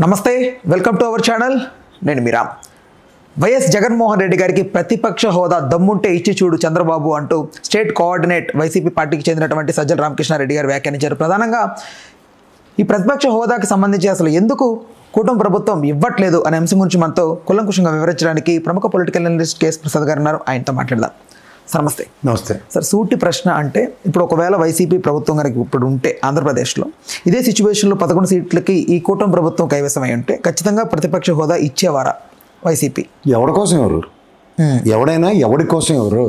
నమస్తే, welcome to our channel. నేను మీరా. YS Jaganmohan Reddy గారికి ప్రతిపక్ష హోదా దమ్ముంటే ఇచ్చి చూడు చంద్రబాబు అంటూ స్టేట్ కోఆర్డినేట్ వైసీపీ పార్టీకి చెందినటువంటి సజ్జల రామకృష్ణారెడ్డి గారు వ్యాఖ్యానించారు. ప్రధానంగా ఈ ప్రతిపక్ష హోదాకి సంబంధించి అసలు ఎందుకు కూటమి ప్రభుత్వం ఇవ్వట్లేదు అనే అంశం గురించి మనతో కులంకుషంగా వివరించడానికి ప్రముఖ పొలిటికల్ అనలిస్ట్ కేఎస్ ప్రసాద్ గారు ఉన్నారు. ఆయనతో మాట్లాడదాం. సార్ నమస్తే. నమస్తే సార్, సూటి ప్రశ్న. అంటే ఇప్పుడు ఒకవేళ వైసీపీ ప్రభుత్వం కనుక ఇప్పుడు ఉంటే ఆంధ్రప్రదేశ్లో ఇదే సిచ్యువేషన్లో 11 సీట్లకి ఈ కూటమి ప్రభుత్వం కైవసం అయి ఉంటే ఖచ్చితంగా ప్రతిపక్ష హోదా ఇచ్చేవారా వైసీపీ? ఎవరి కోసం ఎవరు? ఎవడైనా ఎవడి కోసం ఎవరు?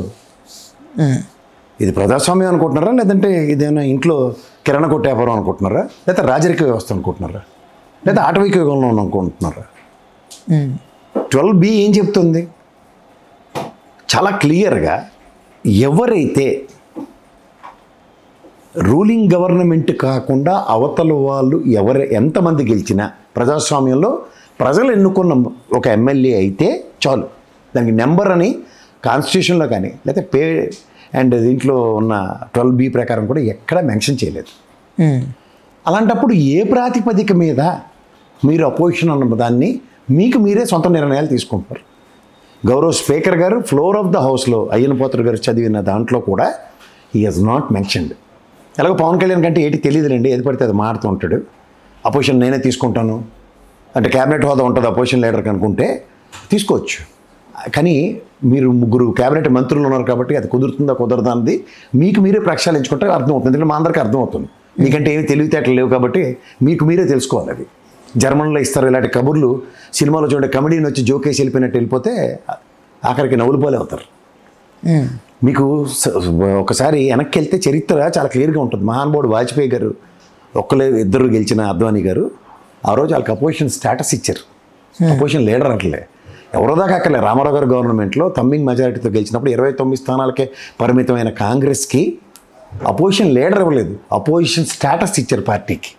ఇది ప్రజాస్వామ్యం అనుకుంటున్నారా, లేదంటే ఇదేమైనా ఇంట్లో కిరాణా కొట్టు వ్యాపారం అనుకుంటున్నారా, లేదా రాజరిక వ్యవస్థ అనుకుంటున్నారా, లేదా ఆటవిక యుగంలో అనుకుంటున్నారా? 12B ఏం చెప్తుంది? చాలా క్లియర్గా ఎవరైతే రూలింగ్ గవర్నమెంట్ కాకుండా అవతల వాళ్ళు ఎంతమంది గెలిచినా ప్రజాస్వామ్యంలో ప్రజలు ఎన్నుకున్న ఒక ఎమ్మెల్యే అయితే చాలు. దానికి నెంబర్ అని కాన్స్టిట్యూషన్లో కానీ లేకపోతే పే అండ్ దీంట్లో ఉన్న 12B ప్రకారం కూడా ఎక్కడా మెన్షన్ చేయలేదు. అలాంటప్పుడు ఏ ప్రాతిపదిక మీద మీరు అపోజిషన్ అన్న దాన్ని మీకు మీరే సొంత నిర్ణయాలు తీసుకుంటారు? గౌరవ్ స్పీకర్ గారు ఫ్లోర్ ఆఫ్ ద హౌస్లో అయ్యనపోత్ర గారు చదివిన దాంట్లో కూడా హీ హాజ్ నాట్ మెన్షన్డ్. ఎలాగో పవన్ కళ్యాణ్ కంటే ఏంటి తెలియదులేండి, ఏది పడితే అది మారుతూ ఉంటాడు. అపోజిషన్ నేనే తీసుకుంటాను అంటే క్యాబినెట్ హోదా ఉంటుంది అపోజిషన్ లీడర్కి అనుకుంటే తీసుకోవచ్చు. కానీ మీరు ముగ్గురు క్యాబినెట్ మంత్రులు ఉన్నారు కాబట్టి అది కుదురుతుందా కుదరదా అన్నది మీకు మీరే ప్రక్షాళించుకుంటే అర్థమవుతుంది. ఎందుకంటే మా అందరికీ అర్థమవుతుంది. మీకంటే ఏమి తెలివితేటలు లేవు కాబట్టి మీకు మీరే తెలుసుకోవాలి. అది జర్మన్లో ఇస్తారు ఇలాంటి కబుర్లు. సినిమాలో చూడండి, కమెడీని వచ్చి జోకేసి వెళ్ళిపోయినట్టు వెళ్ళిపోతే ఆఖరికి నవ్వులుపోలే అవుతారు. మీకు ఒకసారి వెనక్కి వెళ్తే చరిత్ర చాలా క్లియర్గా ఉంటుంది. మహానుభావుడు వాజ్పేయి గారు ఇద్దరు గెలిచిన అద్వానీ గారు ఆ రోజు వాళ్ళకి అపోజిషన్ స్టేటస్ ఇచ్చారు. అపోజిషన్ లీడర్ అట్లే ఎవరో దాకా అక్కర్లే. రామారావు గారు గవర్నమెంట్లో తమ్మింగ్ మెజారిటీతో గెలిచినప్పుడు 29 స్థానాలకే పరిమితమైన కాంగ్రెస్కి అపోజిషన్ లీడర్ ఇవ్వలేదు, అపోజిషన్ స్టేటస్ ఇచ్చారు పార్టీకి.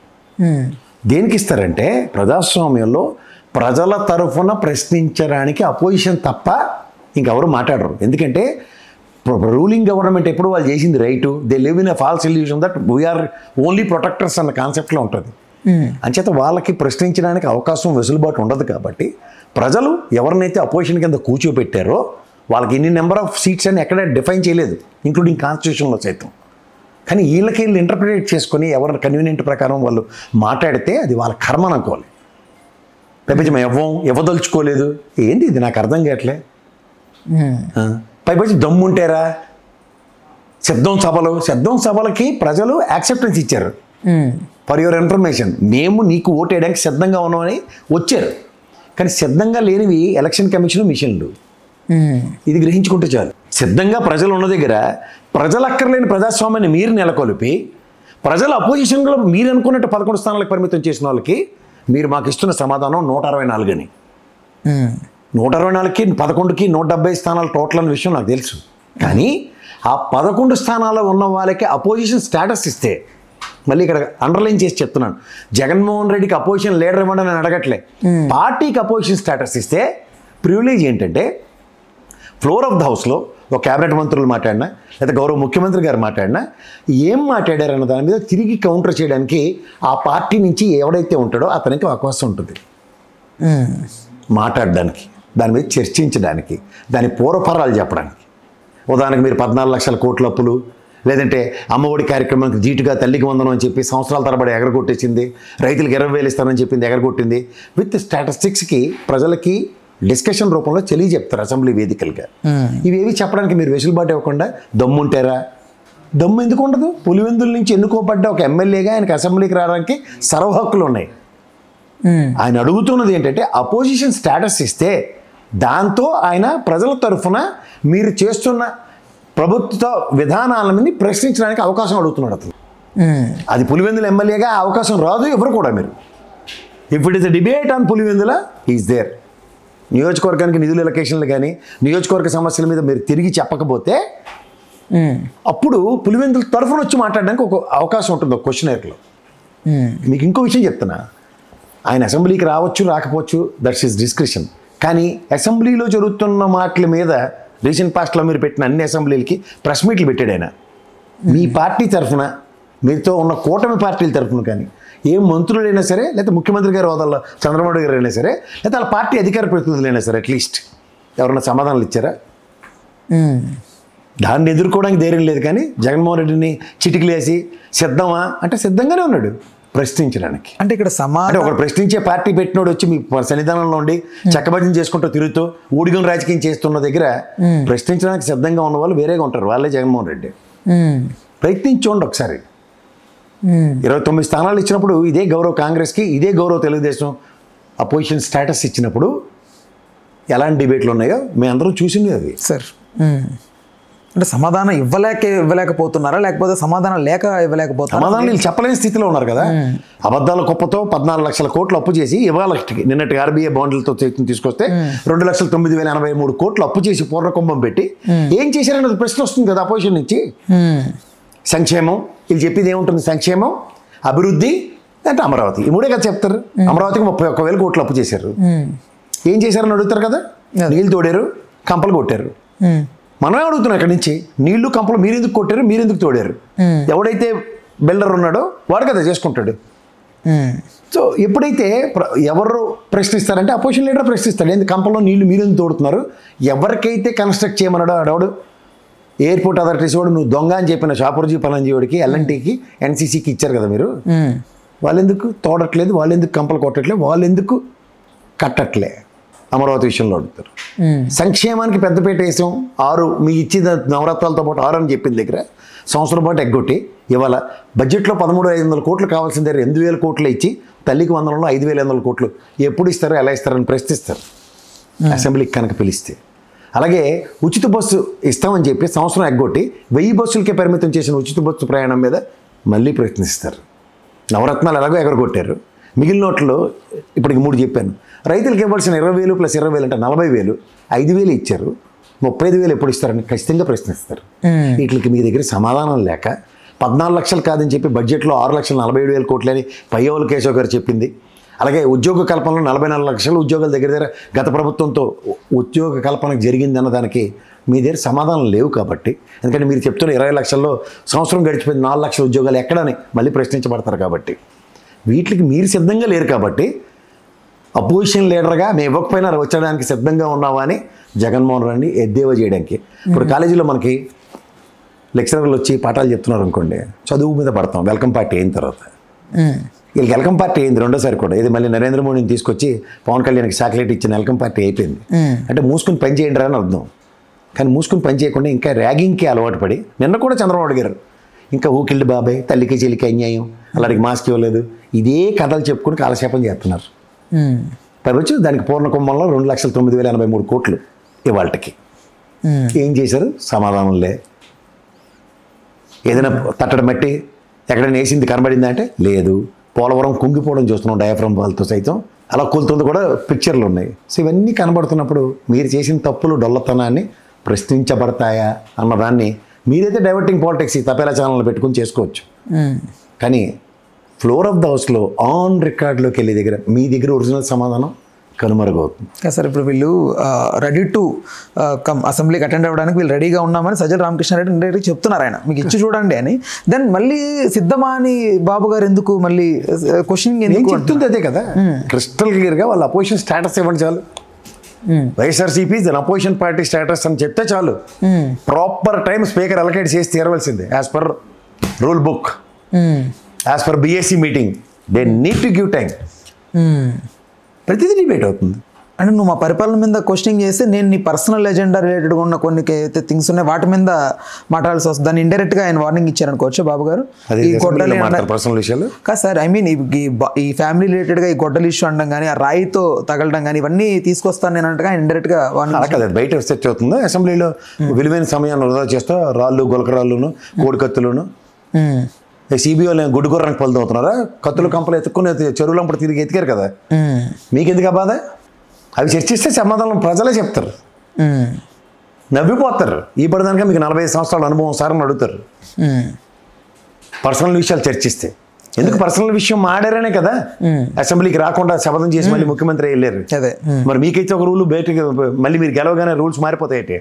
దేనికి ఇస్తారంటే ప్రజాస్వామ్యంలో ప్రజల తరఫున ప్రశ్నించడానికి అపోజిషన్ తప్ప ఇంకెవరు మాట్లాడరు. ఎందుకంటే రూలింగ్ గవర్నమెంట్ ఎప్పుడు వాళ్ళు చేసింది right, they live in a false illusion that we are only protectors అన్న కాన్సెప్ట్లో ఉంటుంది. అంచేత వాళ్ళకి ప్రశ్నించడానికి అవకాశం వెసులుబాటు ఉండదు. కాబట్టి ప్రజలు ఎవరినైతే అపోజిషన్ కింద కూర్చోబెట్టారో వాళ్ళకి ఇన్ని నెంబర్ ఆఫ్ సీట్స్ అని ఎక్కడ డిఫైన్ చేయలేదు, ఇంక్లూడింగ్ కాన్స్టిట్యూషన్లో సైతం. కానీ వీళ్ళకి ఇంటర్ప్రిటేట్ చేసుకొని ఎవరి కన్వీనియంట్ ప్రకారం వాళ్ళు మాట్లాడితే అది వాళ్ళ కర్మ అనుకోవాలి. లేకపోతే మేము ఇవ్వదలుచుకోలేదు ఏంటి ఇది నాకు అర్థం కావట్లే. పైపచ్చి దమ్ముంటారా శబ్దం సభలకి ప్రజలు యాక్సెప్టెన్స్ ఇచ్చారు. ఫర్ యువర్ ఇన్ఫర్మేషన్, మేము నీకు ఓటు వేయడానికి సిద్ధంగా ఉన్నామని వచ్చారు. కానీ సిద్ధంగా లేనివి ఎలక్షన్ కమిషన్ మిషన్లు. ఇది గ్రహించుకుంటే చాలు. సిద్ధంగా ప్రజలు ఉన్న దగ్గర ప్రజలు అక్కర్లేని ప్రజాస్వామ్యాన్ని మీరు నెలకొల్పి ప్రజల అపోజిషన్లో మీరు అనుకున్నట్టు 11 స్థానాలకు పరిమితం చేసిన వాళ్ళకి మీరు మాకు ఇస్తున్న సమాధానం 164 అని. 164కి 11కి 170 స్థానాలు టోటల్ అనే విషయం నాకు తెలుసు. కానీ ఆ 11 స్థానాల్లో ఉన్న వాళ్ళకి అపోజిషన్ స్టేటస్ ఇస్తే, మళ్ళీ ఇక్కడ అండర్లైన్ చేసి చెప్తున్నాను, జగన్మోహన్ రెడ్డికి అపోజిషన్ లీడర్ ఇవ్వండి అని అడగట్లే, పార్టీకి అపోజిషన్ స్టేటస్ ఇస్తే ప్రివిలేజ్ ఏంటంటే ఫ్లోర్ ఆఫ్ ద హౌస్లో ఒక క్యాబినెట్ మంత్రులు మాట్లాడినా లేదా గౌరవ ముఖ్యమంత్రి గారు మాట్లాడినా ఏం మాట్లాడారన్న దాని మీద తిరిగి కౌంటర్ చేయడానికి ఆ పార్టీ నుంచి ఎవడైతే ఉంటాడో అతనికి అవకాశం ఉంటుంది మాట్లాడడానికి, దాని మీద చర్చించడానికి, దాని పూర్వపరాలు చెప్పడానికి. ఉదాహరణకు మీరు 14 లక్షల కోట్ల అప్పులు, లేదంటే అమ్మఒడి కార్యక్రమానికి జీటుగా తల్లికి వందనం అని చెప్పి సంవత్సరాల తరబడి ఎగరగొట్టేసింది, రైతులకు 20,000 ఇస్తానని చెప్పింది ఎగరగొట్టింది. విత్ స్టాటిస్టిక్స్కి ప్రజలకి డిస్కషన్ రూపంలో చెప్తారు అసెంబ్లీ వేదికలుగా. ఇవేవి చెప్పడానికి మీరు వెసులుబాటు ఇవ్వకుండా దమ్ముంటారా? దమ్ము ఎందుకు ఉండదు? పులివెందుల నుంచి ఎన్నుకోబడ్డ ఒక ఎమ్మెల్యేగా ఆయనకి అసెంబ్లీకి రావడానికి సర్వ హక్కులు ఉన్నాయి. ఆయన అడుగుతున్నది ఏంటంటే అపోజిషన్ స్టేటస్ ఇస్తే దాంతో ఆయన ప్రజల తరఫున మీరు చేస్తున్న ప్రభుత్వ విధానాల మీద ప్రశ్నించడానికి అవకాశం అడుగుతున్నాడు అతను. అది పులివెందుల ఎమ్మెల్యేగా అవకాశం రాదు ఎవరు కూడా. మీరు if it is a debate on Pulivendula is there. నియోజకవర్గానికి నిధుల ఎలకేషన్లు కానీ నియోజకవర్గ సమస్యల మీద మీరు తిరిగి చెప్పకపోతే అప్పుడు పులివెందుల తరఫున వచ్చి మాట్లాడడానికి ఒక అవకాశం ఉంటుంది ఒక క్వశ్చనర్లో. మీకు ఇంకో విషయం చెప్తున్నా, ఆయన అసెంబ్లీకి రావచ్చు రాకపోవచ్చు, దట్స్ హిస్ డిస్క్రిప్షన్. కానీ అసెంబ్లీలో జరుగుతున్న మాటల మీద రీసెంట్ పాస్ట్లో మీరు పెట్టిన అన్ని అసెంబ్లీలకి ప్రెస్ మీట్లు పెట్టాడు ఆయన. మీ పార్టీ తరఫున మీతో ఉన్న కూటమి పార్టీల తరఫున కానీ ఏ మంత్రులైనా సరే, లేకపోతే ముఖ్యమంత్రి గారి హోదాలో చంద్రబాబు గారు అయినా సరే, లేకపోతే వాళ్ళ పార్టీ అధికార ప్రతినిధులైనా సరే, అట్లీస్ట్ ఎవరన్నా సమాధానాలు ఇచ్చారా? దాన్ని ఎదుర్కోవడానికి ధైర్యం లేదు. కానీ జగన్మోహన్ రెడ్డిని చిటికలేసి సిద్ధమా అంటే సిద్ధంగానే ఉన్నాడు ప్రశ్నించడానికి. అంటే ఇక్కడ అంటే ఒకడు ప్రశ్నించే పార్టీ పెట్టినోడు వచ్చి మీ సన్నిధానంలో ఉండి చక్కభజన చేసుకుంటూ తిరుగుతూ ఊడిగం రాజకీయం చేస్తున్న దగ్గర ప్రశ్నించడానికి సిద్ధంగా ఉన్న వాళ్ళు వేరేగా ఉంటారు. వాళ్ళే జగన్మోహన్ రెడ్డి. ప్రయత్నించండి ఒకసారి. 29 స్థానాలు ఇచ్చినప్పుడు ఇదే గౌరవ కాంగ్రెస్కి, ఇదే గౌరవ తెలుగుదేశం అపోజిషన్ స్టేటస్ ఇచ్చినప్పుడు ఎలాంటి డిబేట్లు ఉన్నాయో మేము అందరం చూసింది అది. సార్ అంటే సమాధానం ఇవ్వలేకపోతున్నారా, లేకపోతే సమాధానం లేక ఇవ్వలేకపోతున్నారా? సమాధానం వీళ్ళు చెప్పలేని స్థితిలో ఉన్నారు కదా. అబద్ధాల కుప్పతో 14 లక్షల కోట్లు అప్పు చేసి ఇవాళ నిన్నటి ఆర్బీఐ బాండ్లతో తీసుకొస్తే 2,09,083 కోట్లు అప్పు చేసి పూర్ణకుంభం పెట్టి ఏం చేశారన్నది ప్రశ్న వస్తుంది కదా అపోజిషన్ నుంచి. సంక్షేమం వీళ్ళు చెప్పేది ఏముంటుంది? సంక్షేమం, అభివృద్ధి అంటే అమరావతి, ఈ మూడే కదా చెప్తారు. అమరావతికి 31,000 కోట్లు అప్పు చేశారు. ఏం చేశారని అడుగుతారు కదా. నీళ్ళు తోడారు, కంపలు కొట్టారు. మనమే అడుగుతున్నాం ఇక్కడి నుంచి, నీళ్లు కంపలు మీరెందుకు కొట్టారు, మీరెందుకు తోడారు? ఎవడైతే బిల్డర్ ఉన్నాడో వాడు కదా చేసుకుంటాడు. సో ఎప్పుడైతే ఎవరు ప్రశ్నిస్తారంటే అపోజిషన్ లీడర్ ప్రశ్నిస్తాడు, ఏంది కంపల్లో నీళ్లు మీరెందుకు తోడుతున్నారు? ఎవరికైతే కన్స్ట్రక్ట్ చేయమన్నాడో ఆడవాడు ఎయిర్పోర్ట్ అథారిటీస్ వాడు నువ్వు దొంగ అని చెప్పిన షాపూర్జీ పలంజీవాడికి, ఎల్ఎన్టీకి, ఎన్సీసీకి ఇచ్చారు కదా మీరు. వాళ్ళెందుకు తోడట్లేదు, వాళ్ళెందుకు కంపలు కొట్టట్లేదు, వాళ్ళెందుకు కట్టట్లే? అమరావతి విషయంలో అడుగుతారు. సంక్షేమానికి పెద్దపీట వేసాం, 6 మీ ఇచ్చిన నవరత్నాలతో పాటు 6 అని చెప్పిన దగ్గర సంవత్సరం పాటు ఎగ్గొట్టి ఇవాళ బడ్జెట్లో 13,500 కోట్లు కావాల్సిన దగ్గర 8,000 కోట్లు ఇచ్చి తల్లికి వందనంలో 5,500 కోట్లు ఎప్పుడు ఇస్తారో ఎలా ఇస్తారని ప్రశ్నిస్తారు అసెంబ్లీకి కనుక పిలిస్తే. అలాగే ఉచిత బస్సు ఇస్తామని చెప్పి సంవత్సరం ఎగ్గొట్టి 1000 బస్సులకే పరిమితం చేసిన ఉచిత బస్సు ప్రయాణం మీద మళ్ళీ ప్రయత్నిస్తారు. నవరత్నాలు ఎలాగో ఎగరగొట్టారు. మిగిలిన నోట్లో ఇప్పటికి 3 చెప్పాను. రైతులకు ఇవ్వాల్సిన 20,000 + 20,000 అంటే 40,000, 5,000 ఇచ్చారు. 35,000 ఎప్పుడు ఇస్తారని ఖచ్చితంగా ప్రశ్నిస్తారు. వీటికి మీ దగ్గర సమాధానం లేక 14 లక్షలు కాదని చెప్పి బడ్జెట్లో 6,47,000 కోట్లని పయ్యవల కేశవ్ గారు చెప్పింది. అలాగే ఉద్యోగ కల్పనలో 44 లక్షల ఉద్యోగాల దగ్గర గత ప్రభుత్వంతో ఉద్యోగ కల్పనకు జరిగింది అన్నదానికి మీ దగ్గర సమాధానం లేవు. కాబట్టి ఎందుకంటే మీరు చెప్తున్న 20 లక్షల్లో సంవత్సరం గడిచిపోయింది 4 లక్షల ఉద్యోగాలు ఎక్కడని మళ్ళీ ప్రశ్నించబడతారు. కాబట్టి వీటికి మీరు సిద్ధంగా లేరు. కాబట్టి అపోజిషన్ లీడర్గా మేము ఇవ్వకపోయినా వచ్చడానికి సిద్ధంగా ఉన్నావా అని జగన్మోహన్ రెడ్డి ఎద్దేవా చేయడానికి. ఇప్పుడు కాలేజీలో మనకి లెక్చరర్లు వచ్చి పాఠాలు చెప్తున్నారు అనుకోండి, చదువు మీద పడతాం వెల్కమ్ పార్టీ అయిన తర్వాత. వీళ్ళకి వెల్కమ్ పార్టీ అయింది రెండోసారి కూడా. ఇది మళ్ళీ నరేంద్ర మోడీని తీసుకొచ్చి పవన్ కళ్యాణ్కి చాక్లెట్ ఇచ్చిన వెల్కమ్ పార్టీ అయిపోయింది. అంటే మూసుకుని పని చేయండి అని అర్థం. కానీ మూసుకుని పని చేయకుండా ఇంకా ర్యాగింగ్కి అలవాటు పడి నిన్న కూడా చంద్రబాబు అడిగారు, ఇంకా ఊకిల్డ్ బాబాయ్, తల్లికి చెల్లికి అన్యాయం, అలాంటి మాస్క్ ఇవ్వలేదు, ఇదే కథలు చెప్పుకుని కాలక్షేపం చేస్తున్నారు. పైవచ్చు దానికి పూర్ణ కుంభంలో 2,09,083 కోట్లు ఇవాళకి. ఏం చేశారు? సమాధానం లే. ఏదైనా తట్టడం బట్టి ఎక్కడైనా వేసింది కనబడిందా అంటే లేదు. పోలవరం కుంగిపోవడం చూస్తున్నాం డయాఫ్రమ్ వాళ్ళతో సైతం, అలా కూలుతుంది కూడా పిక్చర్లు ఉన్నాయి. సో ఇవన్నీ కనబడుతున్నప్పుడు మీరు చేసిన తప్పులు డొల్లతనాన్ని ప్రశ్నించబడతాయా అన్నదాన్ని మీరైతే డైవర్టింగ్ పాలిటిక్స్ ఈ తపేలా ఛానల్ పెట్టుకుని చేసుకోవచ్చు. కానీ ఫ్లోర్ ఆఫ్ ద హౌస్లో ఆన్ రికార్డులోకి వెళ్ళే దగ్గర మీ దగ్గర ఒరిజినల్ సమాధానం కనుమరుగవుతుంది. సార్ ఇప్పుడు వీళ్ళు రెడీ టు అసెంబ్లీకి అటెండ్ అవ్వడానికి వీళ్ళు రెడీగా ఉన్నామని సజ్జల రామకృష్ణారెడ్డి డైరెక్ట్ చెప్తున్నారు. ఆయన మీకు ఇచ్చి చూడండి అని. దెన్ మళ్ళీ సిద్ధమా అని బాబు గారు ఎందుకు మళ్ళీ క్వశ్చనింగ్ ఎందుకు చెప్తుంది? అదే కదా, క్రిస్టల్ క్లియర్గా వాళ్ళ అపోజిషన్ స్టేటస్ ఇవ్వండి చాలు. వైఎస్ఆర్సీపీ అపోజిషన్ పార్టీ స్టేటస్ అని చెప్తే చాలు. ప్రాపర్ టైం స్పీకర్ అలకేట్ చేసి తీరవలసిందే as per rule book, as per BSc meeting. They need to give time. ప్రతిదీ డిబేట్ అవుతుంది. అంటే నువ్వు మా పరిపాలన మీద క్వశ్చనింగ్ చేస్తే నేను నీ పర్సనల్ ఎజెండా రిలేటెడ్గా ఉన్న కొన్ని అయితే థింగ్స్ ఉన్నాయి వాటి మీద మాట్లాడాల్సి వస్తుంది. దాన్ని ఇండైరెక్ట్గా ఆయన వార్నింగ్ ఇచ్చారనుకోవచ్చు బాబు గారు. ఈ గొడ్డలి పర్సనల్ విషయాలు కాదు సార్, ఐ మీన్ ఈ ఫ్యామిలీ రిలేటెడ్గా ఈ గొడ్డలి ఇష్యూ అనడం కానీ, ఆ రాయితో తగలడం కానీ ఇవన్నీ తీసుకొస్తాను నేను అంటే ఇండైరెక్ట్గా వార్నింగ్ బయట సెట్ అవుతుంది. అసెంబ్లీలో విలువైన సమయాన్ని వృధా చేస్తా రాళ్ళు, గులకరాళ్ళును, కోడికత్తులను సిబిఐ గుడ్డుగుర్రానికి పలుతవుతున్నారా? కత్తులు కంపలు ఎత్తుక్కుని చెరువులంపడు తిరిగి ఎతికారు కదా, మీకెందుకు ఆ బాధ? అవి చర్చిస్తే సమాధానం ప్రజలే చెప్తారు, నవ్విపోతారు. ఈ పడదానిక మీకు 45 సంవత్సరాల అనుభవం సారని అడుగుతారు. పర్సనల్ విషయాలు చర్చిస్తే ఎందుకు? పర్సనల్ విషయం మాడారనే కదా అసెంబ్లీకి రాకుండా శపథం చేసి మళ్ళీ ముఖ్యమంత్రి వెళ్ళారు. మరి మీకైతే ఒక రూల్ బయటకి మళ్ళీ మీరు గెలవగానే రూల్స్ మారిపోతాయి.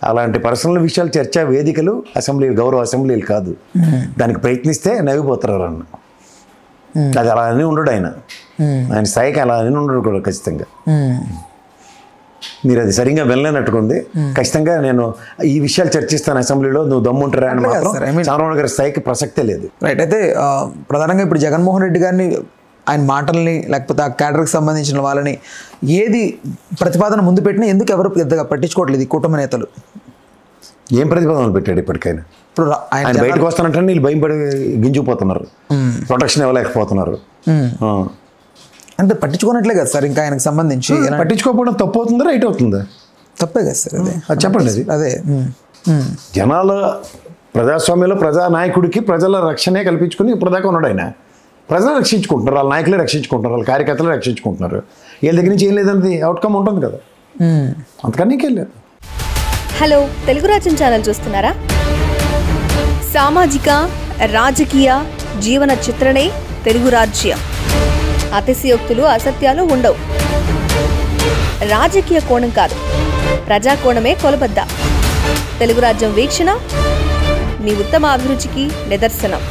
అలాంటి పర్సనల్ విషయాలు చర్చా వేదికలు అసెంబ్లీ గౌరవ అసెంబ్లీలు కాదు. దానికి ప్రయత్నిస్తే నవ్విపోతారు అన్న. అది అలా అని ఉండడు ఆయన స్థాయికి అలా అని ఉండడు కూడా ఖచ్చితంగా. మీరు అది సరిగ్గా వెళ్ళలేనట్టుకుంది. ఖచ్చితంగా నేను ఈ విషయాలు చర్చిస్తాను అసెంబ్లీలో, నువ్వు దమ్ముంటారా అని మాత్రం చంద్రబాబు గారి స్థాయికి ప్రసక్తే లేదు. రైట్. అయితే ప్రధానంగా ఇప్పుడు జగన్మోహన్ రెడ్డి గారిని, ఆయన మాటల్ని, లేకపోతే ఆ క్యాడర్కి సంబంధించిన వాళ్ళని ఏది ప్రతిపాదన ముందు పెట్టినా ఎందుకు ఎవరు పెద్దగా పట్టించుకోవట్లేదు ఈ కూటమి నేతలు? ఏం ప్రతిపాదనలు పెట్టాడు ఇప్పటికైనా? ఇప్పుడు ఆయన బయటకు వస్తానంటే వీళ్ళు భయపడి గింజుకుపోతున్నారు, ప్రొటెక్షన్ ఇవ్వలేకపోతున్నారు. అంటే పట్టించుకోనట్లే కదా సార్ ఇంకా ఆయనకు సంబంధించి. పట్టించుకోకపోవడం తప్పు అవుతుందా రైట్ అవుతుందా? తప్పే కదా సార్. అది చెప్పండి. అది అదే జనాల ప్రజాస్వామ్యంలో ప్రజానాయకుడికి ప్రజల రక్షణే కల్పించుకుని ఇప్పటిదాకా ఉన్నాడు ఆయన. ప్రజలు రక్షించుకుంటున్నారు, వాళ్ళ నాయకులే రక్షించుకుంటున్నారు, వాళ్ళ కార్యకర్తలే రక్షించుకుంటున్నారు. వీళ్ళ దగ్గర నుంచి ఏం లేదంటే అవుట్కమ్ ఉంటుంది కదా, అంతకన్నా నీకేం లేదు. హలో, తెలుగు రాజ్యం ఛానల్ చూస్తున్నారా? సామాజిక రాజకీయ జీవన చిత్రణే తెలుగు రాజ్యం. అతిశయోక్తులు అసత్యాలు ఉండవు. రాజకీయ కోణం కాదు, ప్రజా కోణమే కొలబద్ద. తెలుగు రాజ్యం వీక్షణ మీ ఉత్తమ అభిరుచికి నిదర్శనం.